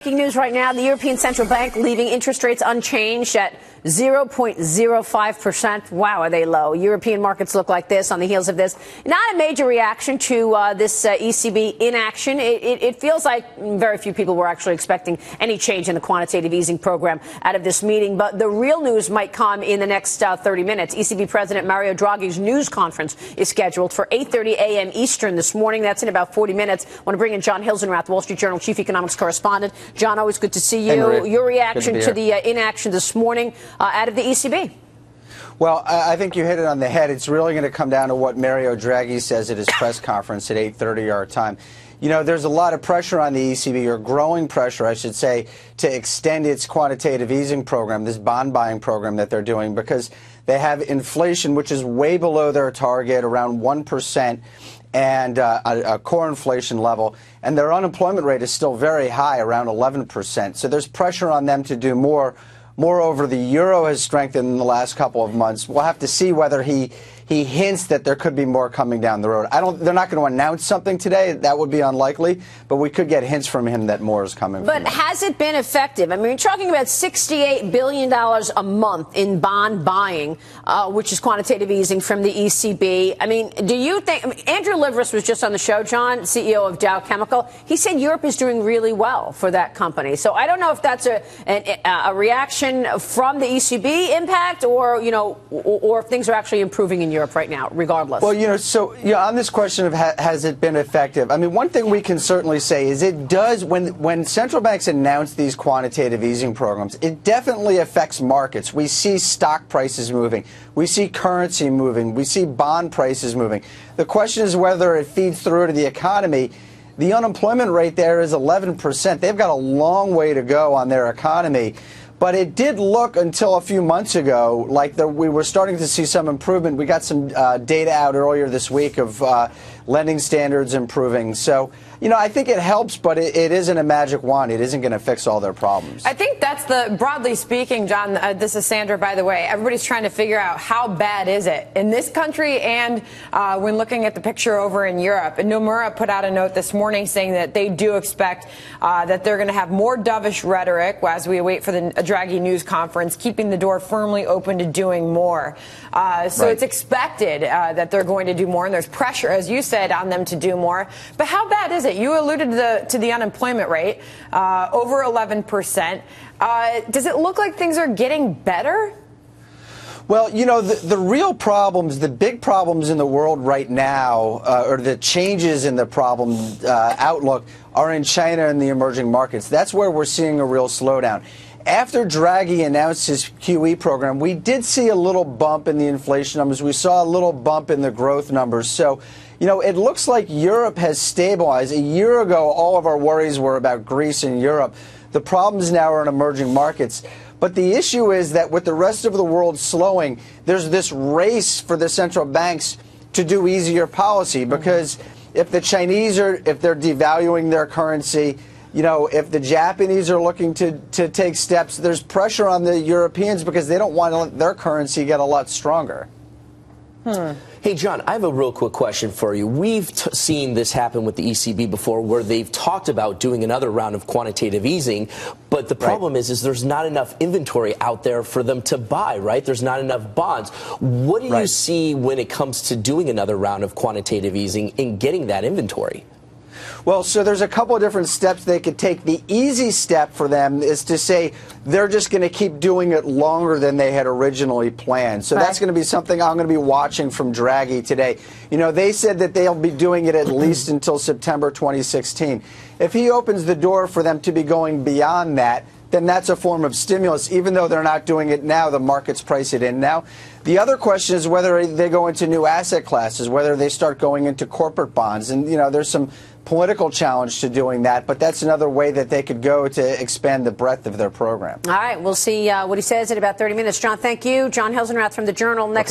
Breaking news right now, the European Central Bank leaving interest rates unchanged at 0.05%. Wow, are they low? European markets look like this on the heels of this. Not a major reaction to this ECB inaction. It feels like very few people were actually expecting any change in the quantitative easing program out of this meeting. But the real news might come in the next 30 minutes. ECB President Mario Draghi's news conference is scheduled for 8:30 a.m. Eastern this morning. That's in about 40 minutes. I want to bring in John Hilsenrath, Wall Street Journal chief economics correspondent. John, always good to see you. Hey, your reaction to the inaction this morning out of the ECB? Well, I think you hit it on the head. It's really going to come down to what Mario Draghi says at his press conference at 8:30 our time. You know, there's a lot of pressure on the ECB, or growing pressure, I should say, to extend its quantitative easing program, this bond buying program that they're doing, because they have inflation, which is way below their target, around 1%, and a core inflation level. And their unemployment rate is still very high, around 11%. So there's pressure on them to do more. Moreover, the euro has strengthened in the last couple of months. We'll have to see whether he hints that there could be more coming down the road. They're not going to announce something today. That would be unlikely, but we could get hints from him that more is coming. But has it been effective? I mean, we're talking about $68 billion a month in bond buying, which is quantitative easing from the ECB. I mean, do you think, Andrew Liveris was just on the show, John, CEO of Dow Chemical. He said Europe is doing really well for that company. So I don't know if that's a reaction from the ECB impact, or, you know, or if things are actually improving in Europe right now, regardless. Well, you know, so on this question of has it been effective, I mean, one thing we can certainly say is it does, when central banks announce these quantitative easing programs, it definitely affects markets. We see stock prices moving. We see currency moving. We see bond prices moving. The question is whether it feeds through to the economy. The unemployment rate there is 11%. They've got a long way to go on their economy. But it did look until a few months ago like we were starting to see some improvement. We got some data out earlier this week of lending standards improving. So, you know, I think it helps, but it isn't a magic wand. It isn't going to fix all their problems. I think that's broadly speaking, John, this is Sandra, by the way. Everybody's trying to figure out how bad is it in this country and when looking at the picture over in Europe. And Nomura put out a note this morning saying that they do expect that they're going to have more dovish rhetoric as we wait for the Draghi news conference, keeping the door firmly open to doing more. So it's expected that they're going to do more, and there's pressure, as you said, on them to do more. But how bad is it? You alluded to the unemployment rate, over 11%. Does it look like things are getting better? Well, you know, the real problems, the big problems in the world right now, or the changes in the problem outlook, are in China and the emerging markets. That's where we're seeing a real slowdown. After Draghi announced his QE program, we did see a little bump in the inflation numbers. We saw a little bump in the growth numbers. So, you know, it looks like Europe has stabilized. A year ago, all of our worries were about Greece and Europe. The problems now are in emerging markets. But the issue is that with the rest of the world slowing, there's this race for the central banks to do easier policy, because if the Chinese if they're devaluing their currency, you know, if the Japanese are looking to take steps, there's pressure on the Europeans because they don't want to let their currency get a lot stronger. Hey, John, I have a real quick question for you. We've seen this happen with the ECB before, where they've talked about doing another round of quantitative easing, but the problem is there's not enough inventory out there for them to buy, right? There's not enough bonds. What do you see when it comes to doing another round of quantitative easing and getting that inventory? Well, so there's a couple of different steps they could take. The easy step for them is to say they're just going to keep doing it longer than they had originally planned. So that's going to be something I'm going to be watching from Draghi today. You know, they said that they'll be doing it at least until September 2016. If he opens the door for them to be going beyond that, then that's a form of stimulus. Even though they're not doing it now, the markets price it in now. The other question is whether they go into new asset classes, whether they start going into corporate bonds. And, you know, there's some political challenge to doing that, but that's another way that they could go to expand the breadth of their program. All right, we'll see what he says in about 30 minutes. John, thank you. John Hilsenrath from the Journal. Next.